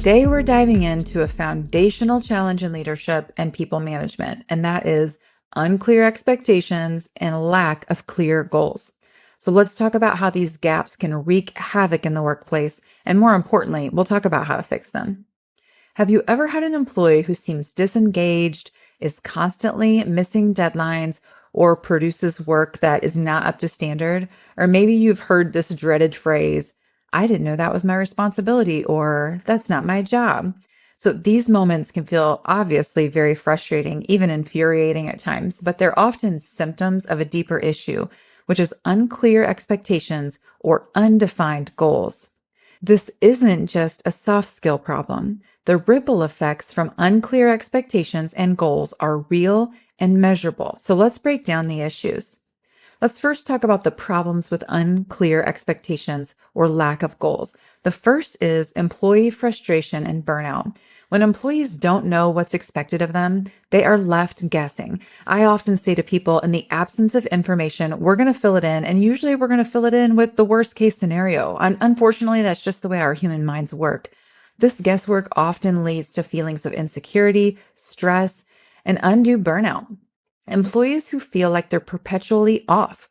Today, we're diving into a foundational challenge in leadership and people management, and that is unclear expectations and lack of clear goals. So let's talk about how these gaps can wreak havoc in the workplace, and more importantly, we'll talk about how to fix them. Have you ever had an employee who seems disengaged, is constantly missing deadlines, or produces work that is not up to standard? Or maybe you've heard this dreaded phrase, I didn't know that was my responsibility, or that's not my job. So these moments can feel obviously very frustrating, even infuriating at times, but they're often symptoms of a deeper issue, which is unclear expectations or undefined goals. This isn't just a soft skill problem. The ripple effects from unclear expectations and goals are real and measurable. So let's break down the issues. Let's first talk about the problems with unclear expectations or lack of goals. The first is employee frustration and burnout. When employees don't know what's expected of them, they are left guessing. I often say to people, in the absence of information, we're going to fill it in, and usually we're going to fill it in with the worst case scenario. And unfortunately, that's just the way our human minds work. This guesswork often leads to feelings of insecurity, stress, and undue burnout. Employees who feel like they're perpetually off,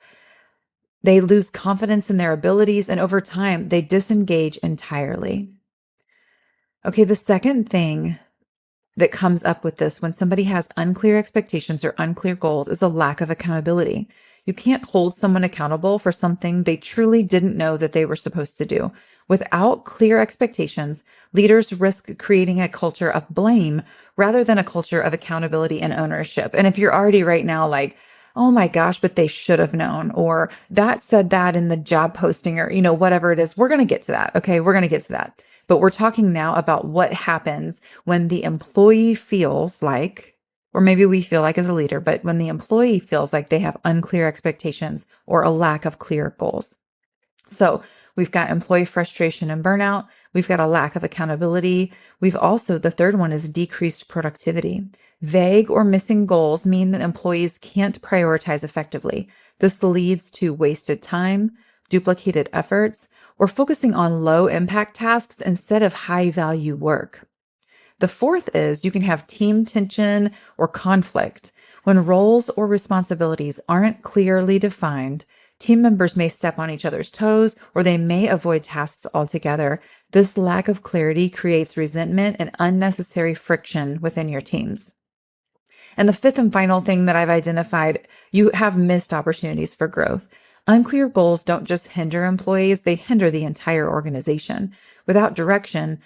they lose confidence in their abilities, and over time, they disengage entirely. Okay, the second thing that comes up with this when somebody has unclear expectations or unclear goals is a lack of accountability. You can't hold someone accountable for something they truly didn't know that they were supposed to do. Without clear expectations, leaders risk creating a culture of blame rather than a culture of accountability and ownership. And if you're already right now like, oh my gosh, but they should have known, or that said that in the job posting, or, whatever it is, we're going to get to that. Okay, we're going to get to that. But we're talking now about what happens when the employee feels like, or maybe we feel like as a leader, but when the employee feels like they have unclear expectations or a lack of clear goals. So we've got employee frustration and burnout. We've got a lack of accountability. We've also, the third one is decreased productivity. Vague or missing goals mean that employees can't prioritize effectively. This leads to wasted time, duplicated efforts, or focusing on low impact tasks instead of high value work. The fourth is you can have team tension or conflict. When roles or responsibilities aren't clearly defined, team members may step on each other's toes, or they may avoid tasks altogether. This lack of clarity creates resentment and unnecessary friction within your teams. And the fifth and final thing that I've identified, you have missed opportunities for growth. Unclear goals don't just hinder employees, they hinder the entire organization. Without direction,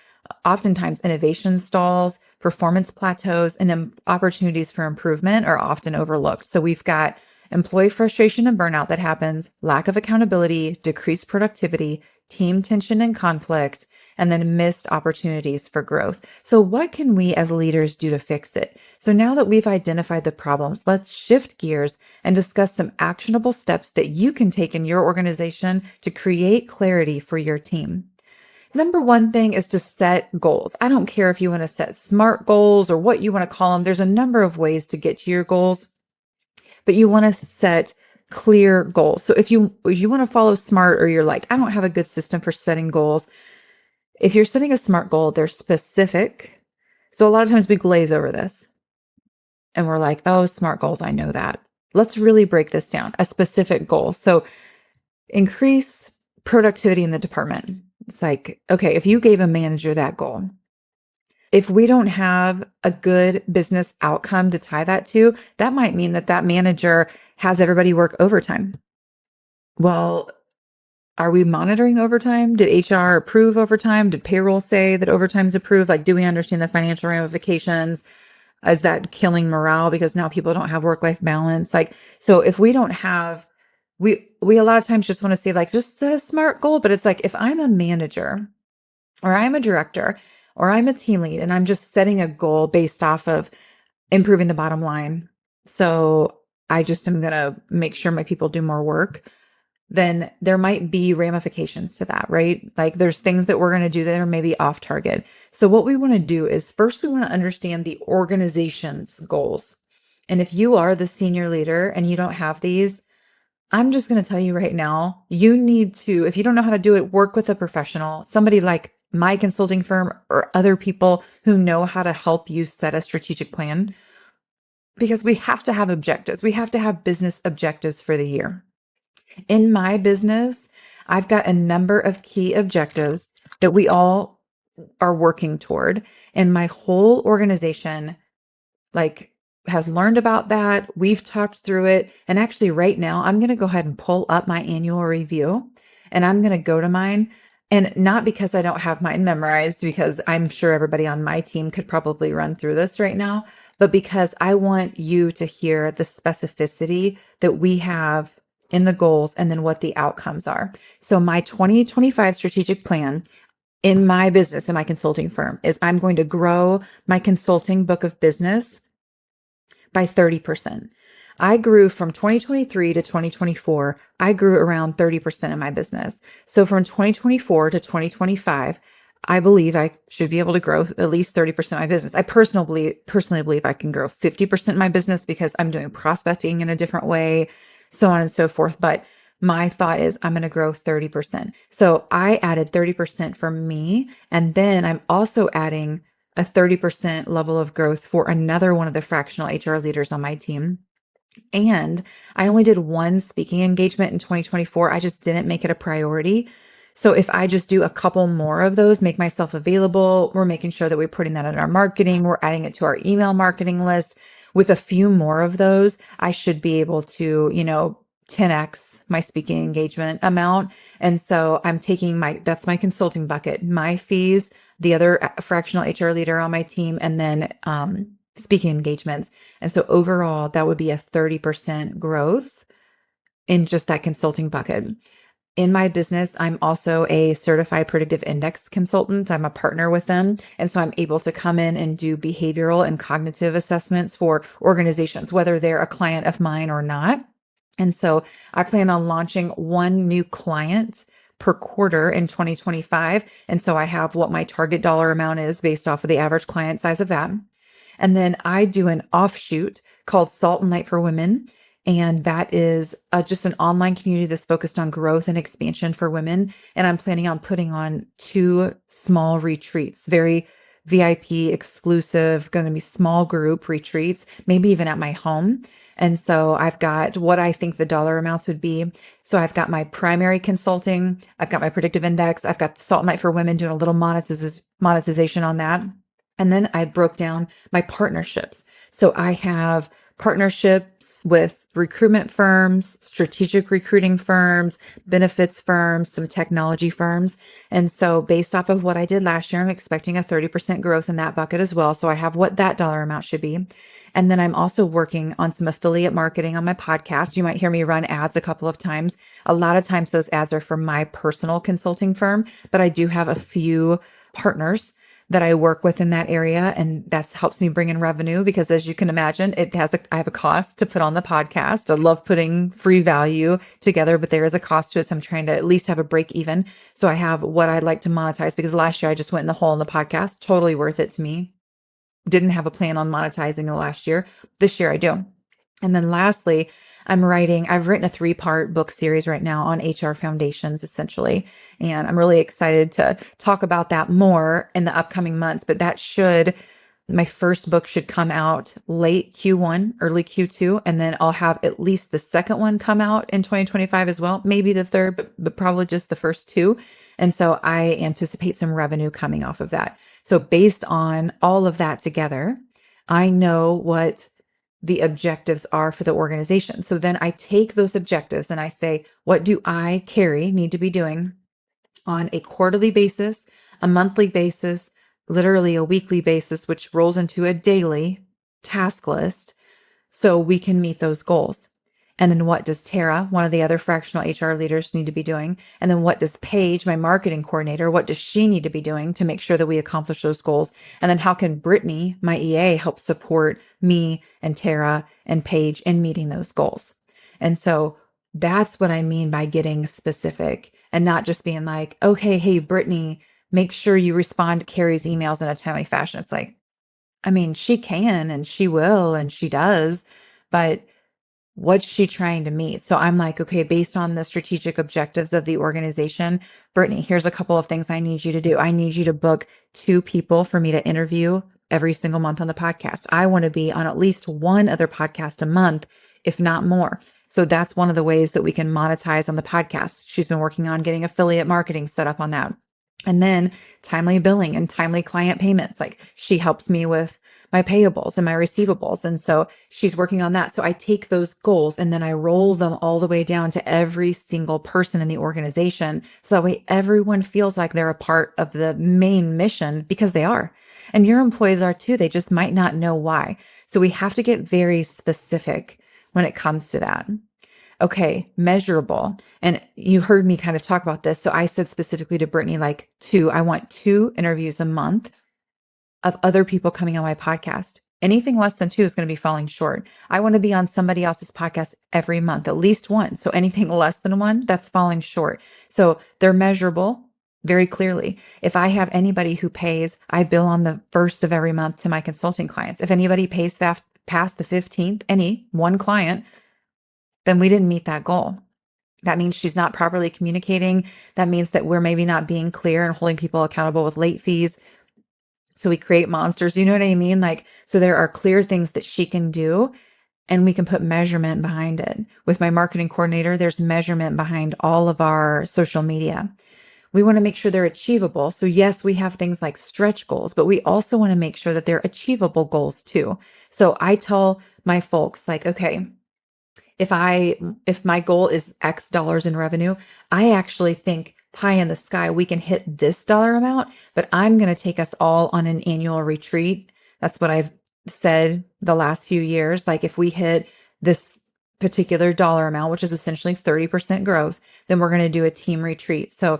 oftentimes innovation stalls, performance plateaus, and opportunities for improvement are often overlooked. So we've got employee frustration and burnout that happens, lack of accountability, decreased productivity, team tension and conflict, and then missed opportunities for growth. So what can we as leaders do to fix it? So now that we've identified the problems, let's shift gears and discuss some actionable steps that you can take in your organization to create clarity for your team. Number one thing is to set goals. I don't care if you want to set SMART goals or what you want to call them. There's a number of ways to get to your goals, but you want to set clear goals. So if you want to follow SMART, or you're like, I don't have a good system for setting goals. If you're setting a SMART goal, they're specific. So a lot of times we glaze over this and we're like, oh, SMART goals, I know that. Let's really break this down. A specific goal. So increase productivity in the department. It's like, okay, if you gave a manager that goal, if we don't have a good business outcome to tie that to, that might mean that that manager has everybody work overtime. Well, are we monitoring overtime? Did HR approve overtime? Did payroll say that overtime's approved? Like, do we understand the financial ramifications? Is that killing morale because now people don't have work-life balance? Like, so if we don't have, we a lot of times just want to say like, just set a SMART goal. But it's like, if I'm a manager or I'm a director or I'm a team lead and I'm just setting a goal based off of improving the bottom line, so I just am going to make sure my people do more work, then there might be ramifications to that, right? Like there's things that we're going to do that are maybe off target. So what we want to do is first we want to understand the organization's goals. And if you are the senior leader and you don't have these, I'm just going to tell you right now, you need to, if you don't know how to do it, work with a professional, somebody like my consulting firm or other people who know how to help you set a strategic plan, because we have to have objectives. We have to have business objectives for the year. In my business, I've got a number of key objectives that we all are working toward. And my whole organization like has learned about that. We've talked through it. And actually right now, I'm going to go ahead and pull up my annual review and I'm going to go to mine. And not because I don't have mine memorized, because I'm sure everybody on my team could probably run through this right now, but because I want you to hear the specificity that we have in the goals and then what the outcomes are. So my 2025 strategic plan in my business, in my consulting firm, is I'm going to grow my consulting book of business by 30%. I grew from 2023 to 2024. I grew around 30% in my business. So from 2024 to 2025, I believe I should be able to grow at least 30% of my business. I personally believe I can grow 50% in my business because I'm doing prospecting in a different way, so on and so forth. But my thought is I'm going to grow 30%. So I added 30% for me. And then I'm also adding a 30% level of growth for another one of the fractional HR leaders on my team. And I only did one speaking engagement in 2024. I just didn't make it a priority. So if I just do a couple more of those, make myself available, we're making sure that we're putting that in our marketing, we're adding it to our email marketing list. With a few more of those, I should be able to, 10x my speaking engagement amount. And so I'm taking that's my consulting bucket, my fees, the other fractional HR leader on my team, and then speaking engagements. And so overall, that would be a 30% growth in just that consulting bucket. In my business, I'm also a certified predictive index consultant. I'm a partner with them. And so I'm able to come in and do behavioral and cognitive assessments for organizations, whether they're a client of mine or not. And so I plan on launching one new client per quarter in 2025. And so I have what my target dollar amount is based off of the average client size of that. And then I do an offshoot called Salt and Light for Women. And that is just an online community that's focused on growth and expansion for women. And I'm planning on putting on 2 small retreats, very VIP exclusive, going to be small group retreats, maybe even at my home. And so I've got what I think the dollar amounts would be. So I've got my primary consulting, I've got my predictive index, I've got the Salt and Light for Women, doing a little monetization on that. And then I broke down my partnerships. So I have partnerships with recruitment firms, strategic recruiting firms, benefits firms, some technology firms. And so based off of what I did last year, I'm expecting a 30% growth in that bucket as well. So I have what that dollar amount should be. And then I'm also working on some affiliate marketing on my podcast. You might hear me run ads a couple of times. A lot of times those ads are for my personal consulting firm, but I do have a few partners that I work with in that area. And that helps me bring in revenue because, as you can imagine, I have a cost to put on the podcast. I love putting free value together, but there is a cost to it. So I'm trying to at least have a break even. So I have what I'd like to monetize, because last year I just went in the hole in the podcast. Totally worth it to me. Didn't have a plan on monetizing the last year. This year I do. And then lastly, I've written a 3-part book series right now on HR foundations, essentially. And I'm really excited to talk about that more in the upcoming months. But my first book should come out late Q1, early Q2. And then I'll have at least the second one come out in 2025 as well. Maybe the third, but probably just the first 2. And so I anticipate some revenue coming off of that. So based on all of that together, I know what the objectives are for the organization. So then I take those objectives and I say, what do I, Kerri, need to be doing on a quarterly basis, a monthly basis, literally a weekly basis, which rolls into a daily task list, so we can meet those goals? And then what does Tara, one of the other fractional HR leaders, need to be doing? And then what does Paige, my marketing coordinator, what does she need to be doing to make sure that we accomplish those goals? And then how can Brittany, my EA, help support me and Tara and Paige in meeting those goals? And so that's what I mean by getting specific and not just being like, okay, hey, Brittany, make sure you respond to Kerri's emails in a timely fashion. It's like, I mean, she can and she will and she does, but What's she trying to meet? So I'm like, okay, based on the strategic objectives of the organization, Brittany, here's a couple of things I need you to do. I need you to book 2 people for me to interview every single month on the podcast. I want to be on at least one other podcast a month, if not more. So that's one of the ways that we can monetize on the podcast. She's been working on getting affiliate marketing set up on that. And then timely billing and timely client payments. Like she helps me with my payables and my receivables. And so she's working on that. So I take those goals and then I roll them all the way down to every single person in the organization. So that way everyone feels like they're a part of the main mission because they are. And your employees are too. They just might not know why. So we have to get very specific when it comes to that. Okay, measurable. And you heard me kind of talk about this. So I said specifically to Brittany, like I want 2 interviews a month of other people coming on my podcast. Anything less than 2 is going to be falling short. I want to be on somebody else's podcast every month, at least one. So anything less than 1, that's falling short. So they're measurable very clearly. If I have anybody who pays, I bill on the 1st of every month to my consulting clients. If anybody pays past the 15th, any one client, then we didn't meet that goal. That means she's not properly communicating. That means that we're maybe not being clear and holding people accountable with late fees. So we create monsters. You know what I mean? Like, so there are clear things that she can do and we can put measurement behind it. With my marketing coordinator, there's measurement behind all of our social media. We want to make sure they're achievable. So yes, we have things like stretch goals, but we also want to make sure that they're achievable goals too. So I tell my folks like, okay, if my goal is X dollars in revenue, I actually think pie in the sky, we can hit this dollar amount, but I'm going to take us all on an annual retreat. That's what I've said the last few years. Like if we hit this particular dollar amount, which is essentially 30% growth, then we're going to do a team retreat. So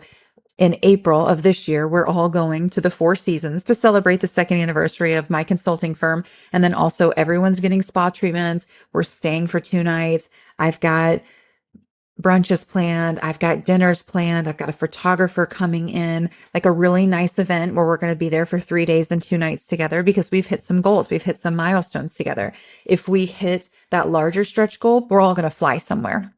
in April of this year, we're all going to the Four Seasons to celebrate the 2nd anniversary of my consulting firm. And then also everyone's getting spa treatments. We're staying for 2 nights. I've got brunches planned. I've got dinners planned. I've got a photographer coming in, like a really nice event where we're going to be there for 3 days and 2 nights together because we've hit some goals. We've hit some milestones together. If we hit that larger stretch goal, we're all going to fly somewhere.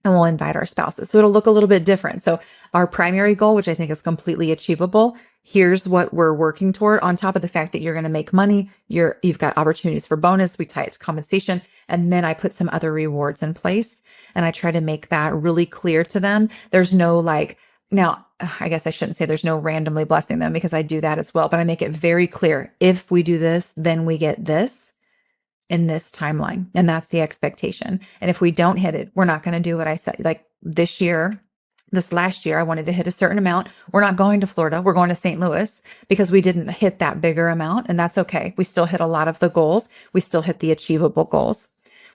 And we'll invite our spouses. So it'll look a little bit different. So our primary goal, which I think is completely achievable, here's what we're working toward. On top of the fact that you're going to make money, you've got opportunities for bonus. We tie it to compensation. And then I put some other rewards in place and I try to make that really clear to them. There's no now, I guess I shouldn't say there's no randomly blessing them because I do that as well, but I make it very clear. If we do this, then we get this in this timeline. And that's the expectation. And if we don't hit it, we're not going to do what I said. Like this last year, I wanted to hit a certain amount. We're not going to Florida. We're going to St. Louis because we didn't hit that bigger amount. And that's okay. We still hit a lot of the goals. We still hit the achievable goals.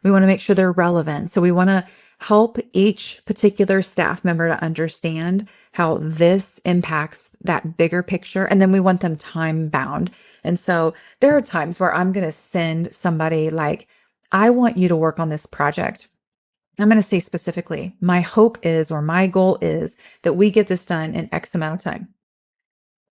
We want to make sure they're relevant. So we want to help each particular staff member to understand how this impacts that bigger picture. And then we want them time bound. And so there are times where I'm going to send somebody like, I want you to work on this project. I'm going to say specifically, my hope is, or my goal is that we get this done in X amount of time.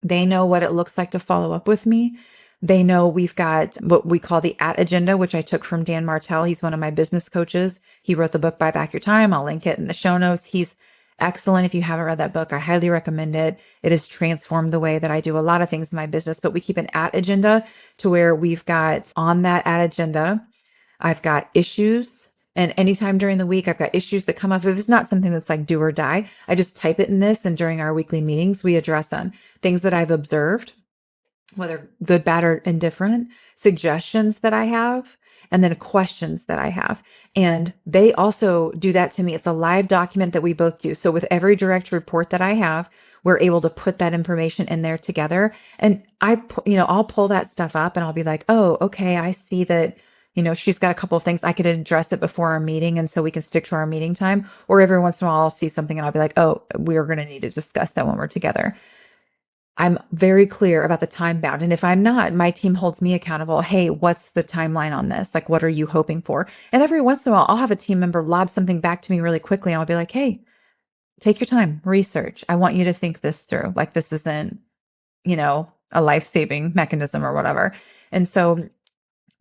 They know what it looks like to follow up with me. They know we've got what we call the agenda, which I took from Dan Martell. He's one of my business coaches. He wrote the book Buy Back Your Time. I'll link it in the show notes. He's excellent. If you haven't read that book, I highly recommend it. It has transformed the way that I do a lot of things in my business, but we keep an agenda to where we've got on that agenda, I've got issues. And anytime during the week, I've got issues that come up. If it's not something that's like do or die, I just type it in this. And during our weekly meetings, we address them. Things that I've observed, whether good, bad, or indifferent, suggestions that I have, and then questions that I have. And they also do that to me. It's a live document that we both do. So with every direct report that I have, we're able to put that information in there together. And I'll pull that stuff up and I'll be like, oh, okay, I see that, she's got a couple of things. I could address it before our meeting. And so we can stick to our meeting time. Or every once in a while, I'll see something and I'll be like, oh, we're going to need to discuss that when we're together. I'm very clear about the time bound. And if I'm not, my team holds me accountable. Hey, what's the timeline on this? Like, what are you hoping for? And every once in a while, I'll have a team member lob something back to me really quickly. And I'll be like, hey, take your time, research. I want you to think this through. Like, this isn't, a life-saving mechanism or whatever. And so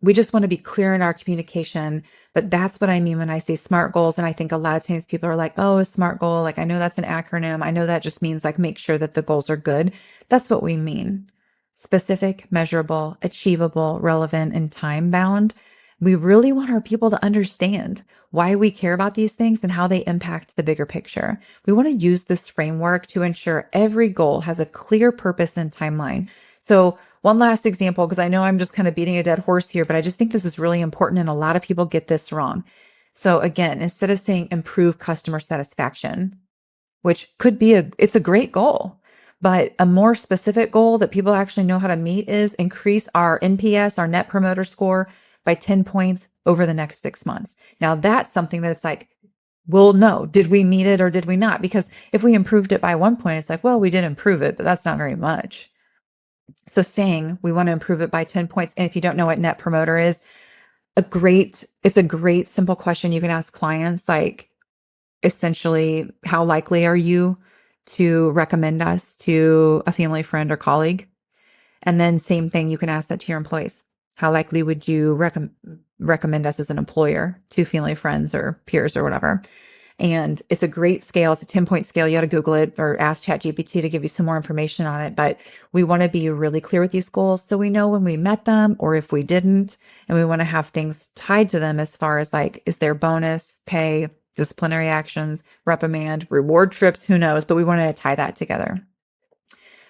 we just want to be clear in our communication. But that's what I mean when I say SMART goals. And I think a lot of times people are like, oh, a SMART goal. Like, I know that's an acronym. I know that just means like make sure that the goals are good. That's what we mean. Specific, measurable, achievable, relevant, and time bound. We really want our people to understand why we care about these things and how they impact the bigger picture. We want to use this framework to ensure every goal has a clear purpose and timeline. So one last example, because I know I'm just kind of beating a dead horse here, but I just think this is really important and a lot of people get this wrong. So again, instead of saying improve customer satisfaction, which could be it's a great goal, but a more specific goal that people actually know how to meet is increase our NPS, our net promoter score by 10 points over the next 6 months. Now that's something that it's like, we'll know, did we meet it or did we not? Because if we improved it by 1 point, it's like, well, we did improve it, but that's not very much. So saying we want to improve it by 10 points. And if you don't know what net promoter is, it's a great simple question you can ask clients, like essentially, how likely are you to recommend us to a family friend or colleague? And then same thing, you can ask that to your employees. How likely would you recommend us as an employer to family friends or peers or whatever? And it's a great scale. It's a 10-point scale. You got to Google it or ask ChatGPT to give you some more information on it. But we want to be really clear with these goals so we know when we met them or if we didn't. And we want to have things tied to them as far as like, is there bonus, pay, disciplinary actions, reprimand, reward trips, who knows? But we want to tie that together.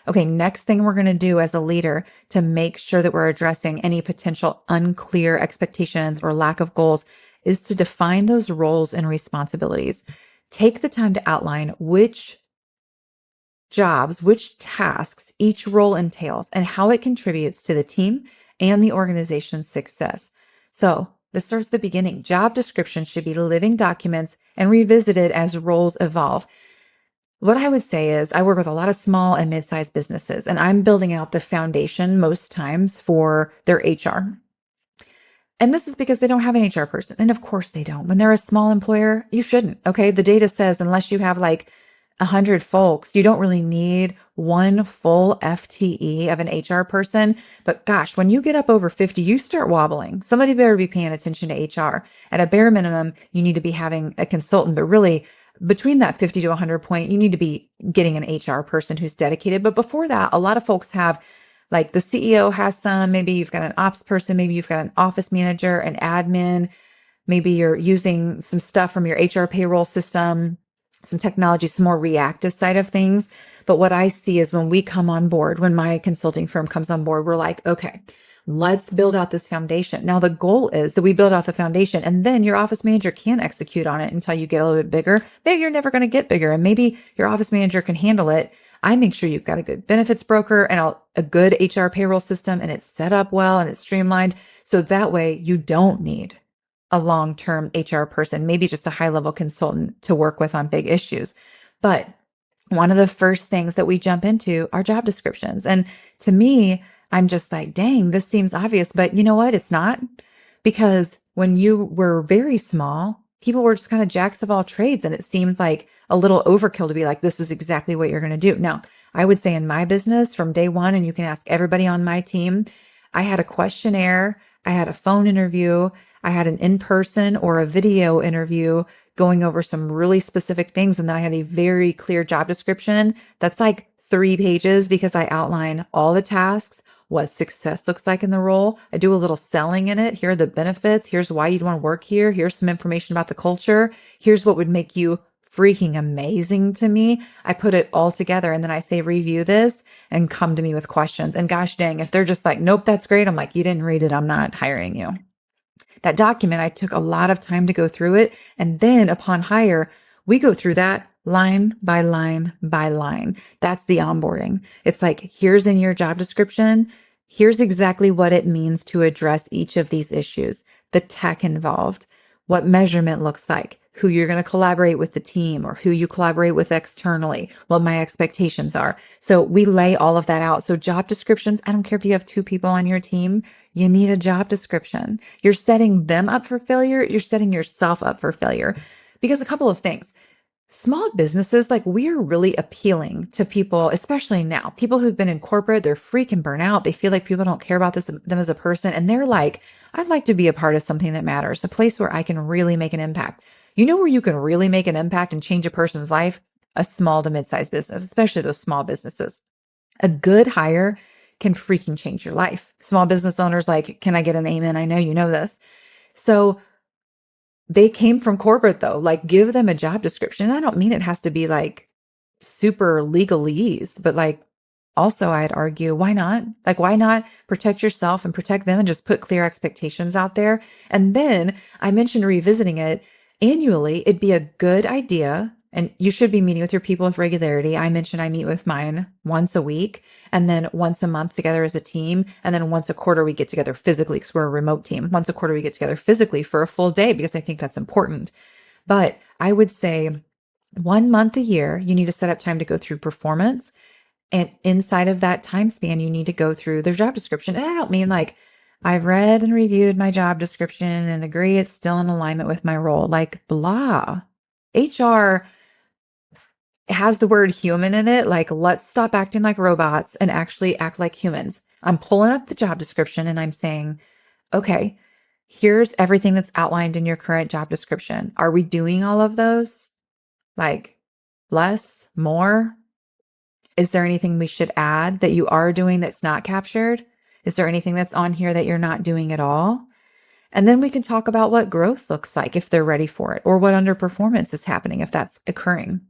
Okay, next thing we're going to do as a leader to make sure that we're addressing any potential unclear expectations or lack of goals is to define those roles and responsibilities. Take the time to outline which jobs, which tasks each role entails and how it contributes to the team and the organization's success. So this starts at the beginning. Job descriptions should be living documents and revisited as roles evolve. What I would say is I work with a lot of small and mid-sized businesses, and I'm building out the foundation most times for their HR. And this is because they don't have an HR person. And of course they don't. When they're a small employer, you shouldn't. Okay. The data says unless you have like 100 folks, you don't really need one full FTE of an HR person. But gosh, when you get up over 50, you start wobbling. Somebody better be paying attention to HR. At a bare minimum, you need to be having a consultant, but really between that 50 to 100 point, you need to be getting an HR person who's dedicated. But before that, a lot of folks have like the CEO has some, maybe you've got an ops person, maybe you've got an office manager, an admin, maybe you're using some stuff from your HR payroll system, some technology, some more reactive side of things. But what I see is when we come on board, when my consulting firm comes on board, we're like, okay, let's build out this foundation. Now, the goal is that we build out the foundation and then your office manager can execute on it until you get a little bit bigger. Maybe you're never going to get bigger and maybe your office manager can handle it. I make sure you've got a good benefits broker and a good HR payroll system and it's set up well and it's streamlined. So that way you don't need a long-term HR person, maybe just a high-level consultant to work with on big issues. But one of the first things that we jump into are job descriptions. And to me, I'm just like, dang, this seems obvious, but you know what? It's not, because when you were very small, people were just kind of jacks of all trades. And it seemed like a little overkill to be like, this is exactly what you're going to do. Now, I would say in my business from day one, and you can ask everybody on my team, I had a questionnaire, I had a phone interview, I had an in-person or a video interview going over some really specific things. And then I had a very clear job description that's like 3 pages because I outline all the tasks, what success looks like in the role. I do a little selling in it. Here are the benefits. Here's why you'd want to work here. Here's some information about the culture. Here's what would make you freaking amazing to me. I put it all together and then I say, review this and come to me with questions. And gosh dang, if they're just like, nope, that's great. I'm like, you didn't read it. I'm not hiring you. That document, I took a lot of time to go through it. And then upon hire, we go through that line by line by line. That's the onboarding. It's like, here's in your job description. Here's exactly what it means to address each of these issues, the tech involved, what measurement looks like, who you're going to collaborate with the team or who you collaborate with externally, what my expectations are. So we lay all of that out. So job descriptions, I don't care if you have 2 people on your team, you need a job description. You're setting them up for failure. You're setting yourself up for failure because a couple of things. Small businesses, like we are really appealing to people, especially now, people who've been in corporate, they're freaking burnout. They feel like people don't care about them as a person. And they're like, I'd like to be a part of something that matters, a place where I can really make an impact. You know, where you can really make an impact and change a person's life? A small to mid-sized business, especially those small businesses. A good hire can freaking change your life. Small business owners, like, can I get an amen? I know you know this. So they came from corporate though. Like, give them a job description. I don't mean it has to be like super legalese, but like also I'd argue, why not? Like, why not protect yourself and protect them and just put clear expectations out there? And then I mentioned revisiting it annually. It'd be a good idea. And you should be meeting with your people with regularity. I mentioned I meet with mine once a week and then once a month together as a team. And then once a quarter, we get together physically because we're a remote team. Once a quarter, we get together physically for a full day because I think that's important. But I would say 1 month a year, you need to set up time to go through performance. And inside of that time span, you need to go through their job description. And I don't mean like I've read and reviewed my job description and agree it's still in alignment with my role. Like, blah. HR has the word human in it. Like, let's stop acting like robots and actually act like humans. I'm pulling up the job description and I'm saying, okay, here's everything that's outlined in your current job description. Are we doing all of those? Like, less, more? Is there anything we should add that you are doing that's not captured? Is there anything that's on here that you're not doing at all? And then we can talk about what growth looks like if they're ready for it, or what underperformance is happening if that's occurring.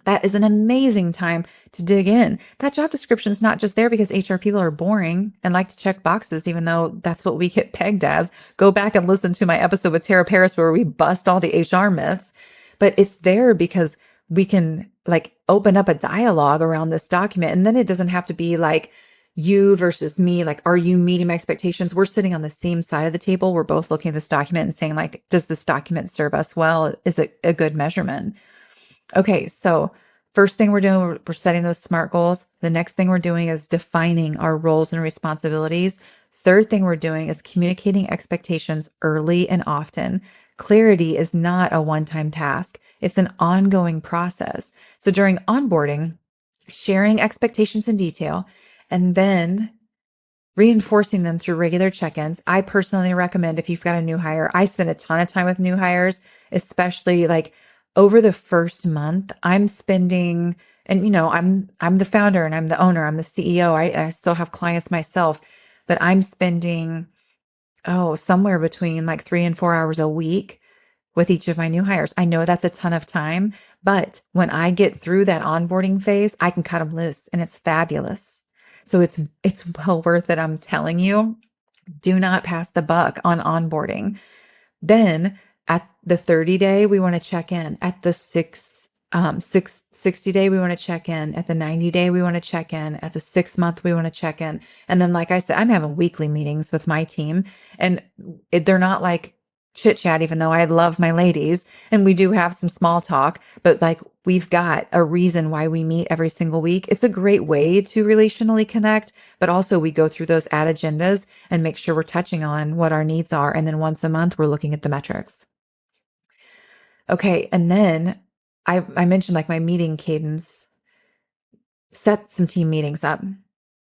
That is an amazing time to dig in. That job description is not just there because HR people are boring and like to check boxes, even though that's what we get pegged as. Go back and listen to my episode with Tara Paris where we bust all the HR myths. But it's there because we can like open up a dialogue around this document. And then it doesn't have to be like you versus me. Like, are you meeting my expectations? We're sitting on the same side of the table. We're both looking at this document and saying, like, does this document serve us well? Is it a good measurement? Okay, so first thing we're doing, we're setting those SMART goals. The next thing we're doing is defining our roles and responsibilities. Third thing we're doing is communicating expectations early and often. Clarity is not a one-time task. It's an ongoing process. So during onboarding, sharing expectations in detail, and then reinforcing them through regular check-ins. I personally recommend if you've got a new hire, I spend a ton of time with new hires, especially like over the first month. I'm spending, and you know, I'm the founder and I'm the owner, I'm the CEO. I still have clients myself, but I'm spending somewhere between like 3 and 4 hours a week with each of my new hires. I know that's a ton of time, but when I get through that onboarding phase, I can cut them loose and it's fabulous. So it's well worth it. I'm telling you, do not pass the buck on onboarding. Then at the 30 day, we want to check in. At the 60 day, we want to check in. At the 90 day, we want to check in. At the 6 month, we want to check in. And then, like I said, I'm having weekly meetings with my team and they're not like chit chat, even though I love my ladies and we do have some small talk, but like we've got a reason why we meet every single week. It's a great way to relationally connect, but also we go through those ad agendas and make sure we're touching on what our needs are. And then once a month, we're looking at the metrics. Okay. And then I mentioned like my meeting cadence, set some team meetings up.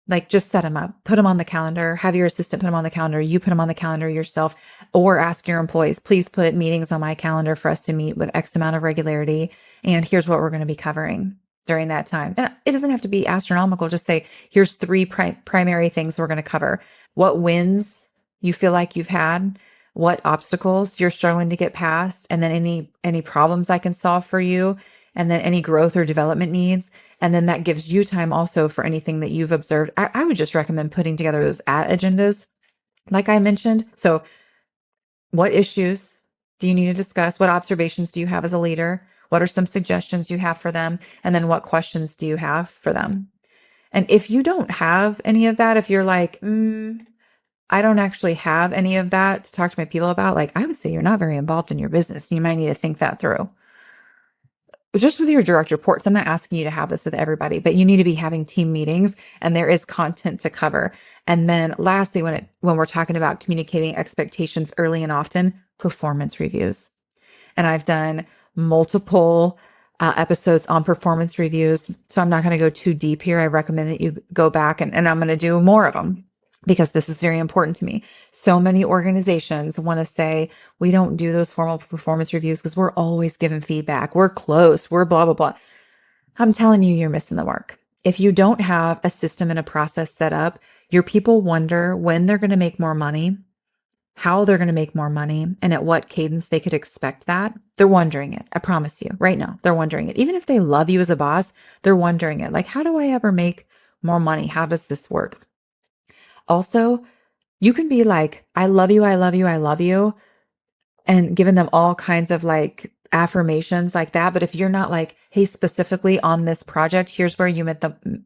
Like just set them up, put them on the calendar, have your assistant put them on the calendar, you put them on the calendar yourself, or ask your employees, please put meetings on my calendar for us to meet with X amount of regularity. And here's what we're going to be covering during that time. And it doesn't have to be astronomical. Just say, here's three primary things we're going to cover. What wins you feel like you've had, what obstacles you're struggling to get past, and then any problems I can solve for you, and then any growth or development needs. And then that gives you time also for anything that you've observed. I would just recommend putting together those ad agendas, like I mentioned. So what issues do you need to discuss? What observations do you have as a leader? What are some suggestions you have for them? And then what questions do you have for them? And if you don't have any of that, if you're like, I don't actually have any of that to talk to my people about, like, I would say you're not very involved in your business. You might need to think that through. Just with your direct reports, I'm not asking you to have this with everybody, but you need to be having team meetings and there is content to cover. And then lastly, when we're talking about communicating expectations early and often, performance reviews. And I've done multiple episodes on performance reviews. So I'm not going to go too deep here. I recommend that you go back and I'm going to do more of them because this is very important to me. So many organizations want to say, we don't do those formal performance reviews because we're always giving feedback. We're close. We're blah, blah, blah. I'm telling you, you're missing the mark. If you don't have a system and a process set up, your people wonder when they're going to make more money, how they're going to make more money, and at what cadence they could expect that. They're wondering it. I promise you right now, they're wondering it. Even if they love you as a boss, they're wondering it. Like, how do I ever make more money? How does this work? Also, you can be like, I love you. I love you. I love you. And giving them all kinds of like affirmations like that. But if you're not like, hey, specifically on this project, here's where you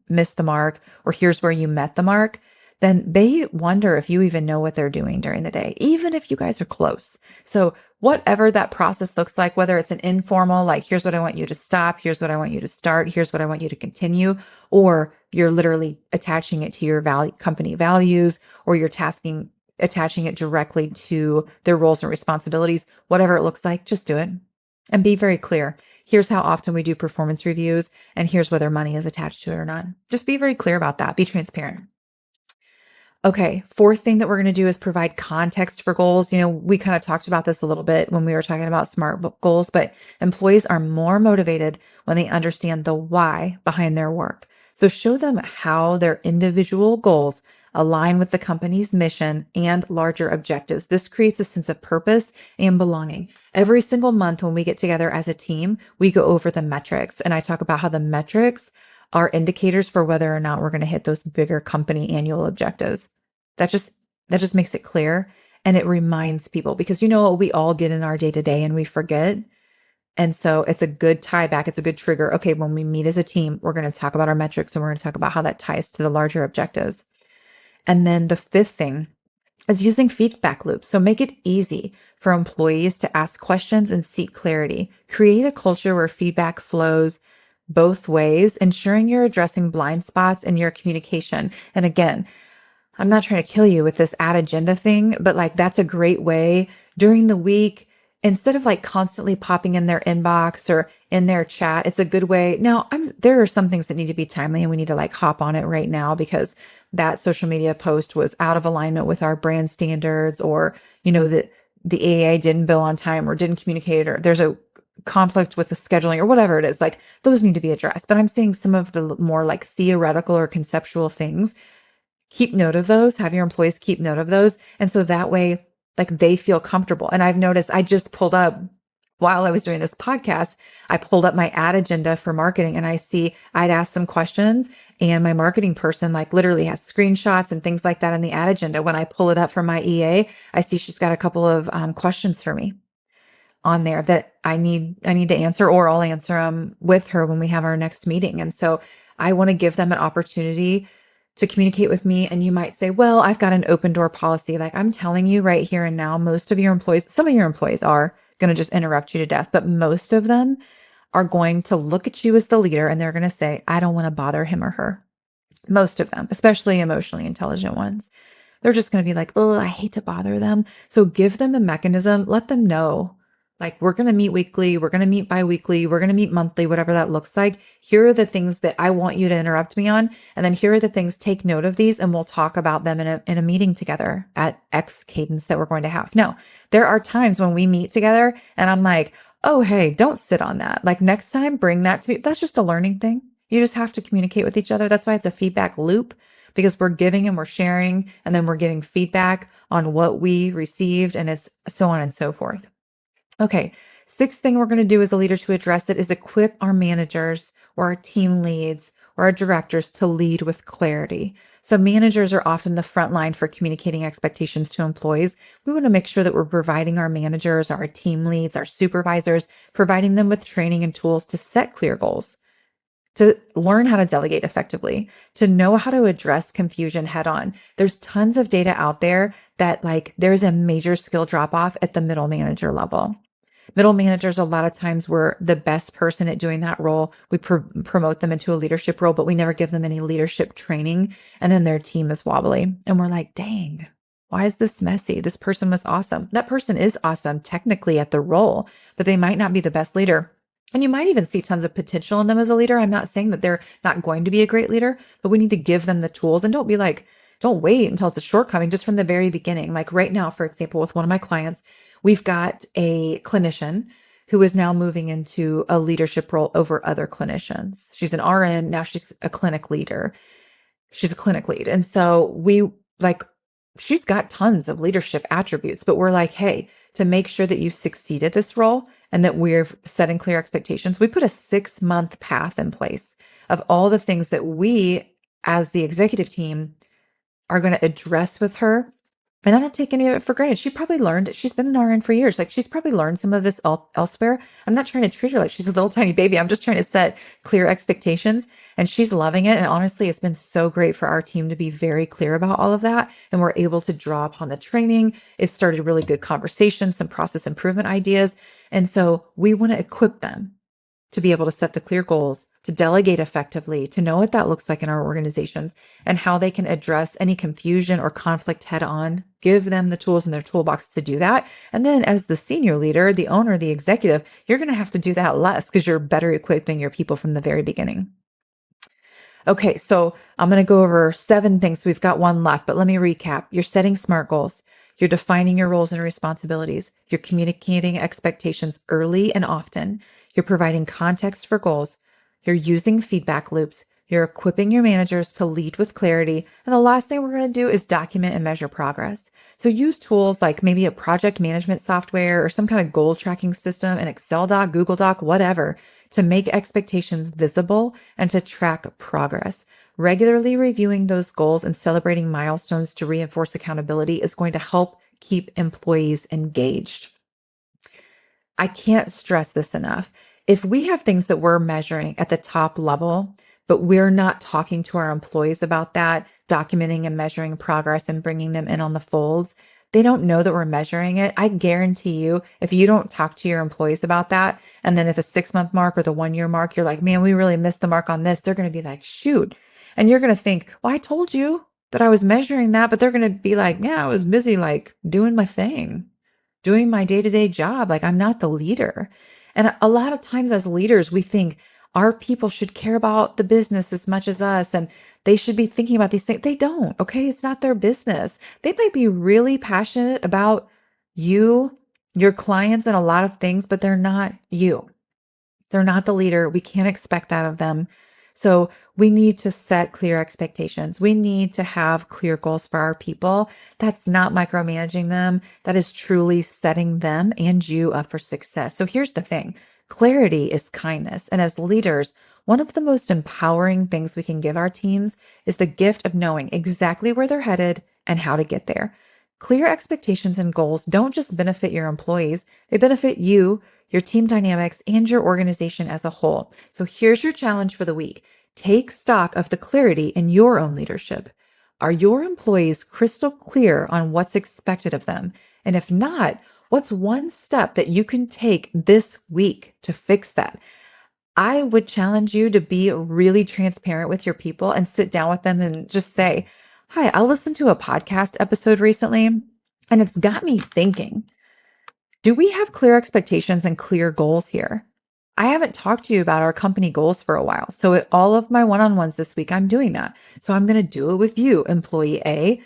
missed the mark, or here's where you met the mark, then they wonder if you even know what they're doing during the day, even if you guys are close. So whatever that process looks like, whether it's an informal, like, here's what I want you to stop, here's what I want you to start, here's what I want you to continue, or you're literally attaching it to your company values, or you're attaching it directly to their roles and responsibilities, whatever it looks like, just do it and be very clear. Here's how often we do performance reviews, and here's whether money is attached to it or not. Just be very clear about that. Be transparent. Okay, fourth thing that we're going to do is provide context for goals. We kind of talked about this a little bit when we were talking about SMART goals, but employees are more motivated when they understand the why behind their work. So show them how their individual goals align with the company's mission and larger objectives. This creates a sense of purpose and belonging. Every single month when we get together as a team, we go over the metrics, and I talk about how the metrics are indicators for whether or not we're going to hit those bigger company annual objectives. That just makes it clear, and it reminds people, because we all get in our day-to-day and we forget. And so it's a good tie back. It's a good trigger. Okay, when we meet as a team, we're going to talk about our metrics, and we're going to talk about how that ties to the larger objectives. And then the fifth thing is using feedback loops. So make it easy for employees to ask questions and seek clarity. Create a culture where feedback flows both ways, ensuring you're addressing blind spots in your communication. And again, I'm not trying to kill you with this ad agenda thing, but like, that's a great way during the week, instead of like constantly popping in their inbox or in their chat. It's a good way. Now, there are some things that need to be timely, and we need to like hop on it right now because that social media post was out of alignment with our brand standards, or, that the AA didn't bill on time or didn't communicate, or there's a conflict with the scheduling or whatever it is. Like, those need to be addressed. But I'm saying some of the more like theoretical or conceptual things, keep note of those, have your employees keep note of those. And so that way, like, they feel comfortable. And I've noticed, I just pulled up, while I was doing this podcast, I pulled up my ad agenda for marketing, and I'd asked some questions, and my marketing person like literally has screenshots and things like that in the ad agenda. When I pull it up from my EA, I see she's got a couple of questions for me on there that I need to answer, or I'll answer them with her when we have our next meeting. And so I want to give them an opportunity to communicate with me. And you might say, well, I've got an open door policy. Like, I'm telling you right here and now, most of your employees, some of your employees are going to just interrupt you to death, but most of them are going to look at you as the leader, and they're going to say, I don't want to bother him or her. Most of them, especially emotionally intelligent ones, they're just going to be like, oh, I hate to bother them. So give them a mechanism. Let them know, like, we're going to meet weekly, we're going to meet biweekly, we're going to meet monthly, whatever that looks like. Here are the things that I want you to interrupt me on. And then here are the things, take note of these, and we'll talk about them in a meeting together at X cadence that we're going to have. No, there are times when we meet together and I'm like, oh, hey, don't sit on that. Like, next time, bring that to me. That's just a learning thing. You just have to communicate with each other. That's why it's a feedback loop, because we're giving and we're sharing, and then we're giving feedback on what we received, and it's so on and so forth. Okay, sixth thing we're going to do as a leader to address it is equip our managers or our team leads or our directors to lead with clarity. So managers are often the front line for communicating expectations to employees. We want to make sure that we're providing our managers, our team leads, our supervisors, providing them with training and tools to set clear goals, to learn how to delegate effectively, to know how to address confusion head on. There's tons of data out there that like there's a major skill drop off at the middle manager level. Middle managers, a lot of times, we're the best person at doing that role. We promote them into a leadership role, but we never give them any leadership training. And then their team is wobbly. And we're like, dang, why is this messy? This person was awesome. That person is awesome technically at the role, but they might not be the best leader. And you might even see tons of potential in them as a leader. I'm not saying that they're not going to be a great leader, but we need to give them the tools and don't be like, don't wait until it's a shortcoming just from the very beginning. Like right now, for example, with one of my clients, we've got a clinician who is now moving into a leadership role over other clinicians. She's an RN. Now she's a clinic leader. She's a clinic lead. And so she's got tons of leadership attributes, but we're like, hey, to make sure that you succeed at this role and that we're setting clear expectations, we put a 6-month path in place of all the things that we, as the executive team, are going to address with her. And I don't take any of it for granted. She probably learned, she's been an RN for years. Like she's probably learned some of this elsewhere. I'm not trying to treat her like she's a little tiny baby. I'm just trying to set clear expectations and she's loving it. And honestly, it's been so great for our team to be very clear about all of that. And we're able to draw upon the training. It started really good conversations, some process improvement ideas. And so we want to equip them to be able to set the clear goals, to delegate effectively, to know what that looks like in our organizations and how they can address any confusion or conflict head on, give them the tools in their toolbox to do that. And then as the senior leader, the owner, the executive, you're going to have to do that less because you're better equipping your people from the very beginning. Okay, so I'm going to go over 7 things. We've got one left, but let me recap. You're setting SMART goals. You're defining your roles and responsibilities. You're communicating expectations early and often. You're providing context for goals. You're using feedback loops. You're equipping your managers to lead with clarity. And the last thing we're going to do is document and measure progress. So use tools like maybe a project management software or some kind of goal tracking system, an Excel doc, Google Doc, whatever, to make expectations visible and to track progress. Regularly reviewing those goals and celebrating milestones to reinforce accountability is going to help keep employees engaged. I can't stress this enough. If we have things that we're measuring at the top level, but we're not talking to our employees about that, documenting and measuring progress and bringing them in on the folds, they don't know that we're measuring it. I guarantee you, if you don't talk to your employees about that, and then at the 6-month mark or the 1-year mark, you're like, man, we really missed the mark on this. They're going to be like, shoot. And you're going to think, well, I told you that I was measuring that, but they're going to be like, yeah, I was busy like doing my thing, doing my day-to-day job. Like I'm not the leader. And a lot of times as leaders, we think our people should care about the business as much as us. And they should be thinking about these things. They don't. Okay. It's not their business. They might be really passionate about you, your clients, and a lot of things, but they're not you. They're not the leader. We can't expect that of them. So we need to set clear expectations. We need to have clear goals for our people. That's not micromanaging them. That is truly setting them and you up for success. So here's the thing. Clarity is kindness. And as leaders, one of the most empowering things we can give our teams is the gift of knowing exactly where they're headed and how to get there. Clear expectations and goals don't just benefit your employees, they benefit you, your team dynamics, and your organization as a whole. So here's your challenge for the week. Take stock of the clarity in your own leadership. Are your employees crystal clear on what's expected of them? And if not, what's one step that you can take this week to fix that? I would challenge you to be really transparent with your people and sit down with them and just say, hi, I listened to a podcast episode recently and it's got me thinking, do we have clear expectations and clear goals here? I haven't talked to you about our company goals for a while. So at all of my one-on-ones this week, I'm doing that. So I'm going to do it with you, employee A,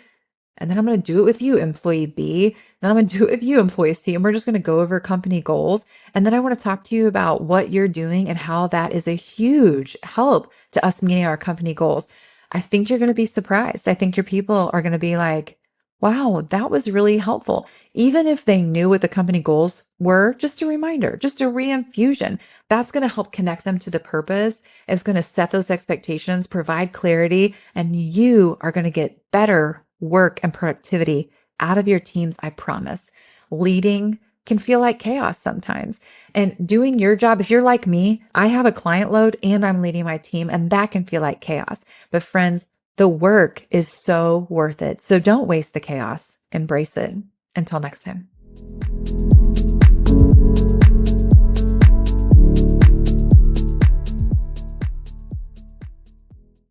and then I'm going to do it with you, employee B. Then I'm going to do it with you, employee C. And we're just going to go over company goals. And then I want to talk to you about what you're doing and how that is a huge help to us meeting our company goals. I think you're going to be surprised. I think your people are going to be like, wow, that was really helpful. Even if they knew what the company goals were, just a reminder, just a reinfusion, that's going to help connect them to the purpose. It's going to set those expectations, provide clarity, and you are going to get better work and productivity out of your teams. I promise. Leading can feel like chaos sometimes, and doing your job, if you're like me, I have a client load and I'm leading my team, and that can feel like chaos. But friends, the work is so worth it. So don't waste the chaos. Embrace it. Until next time.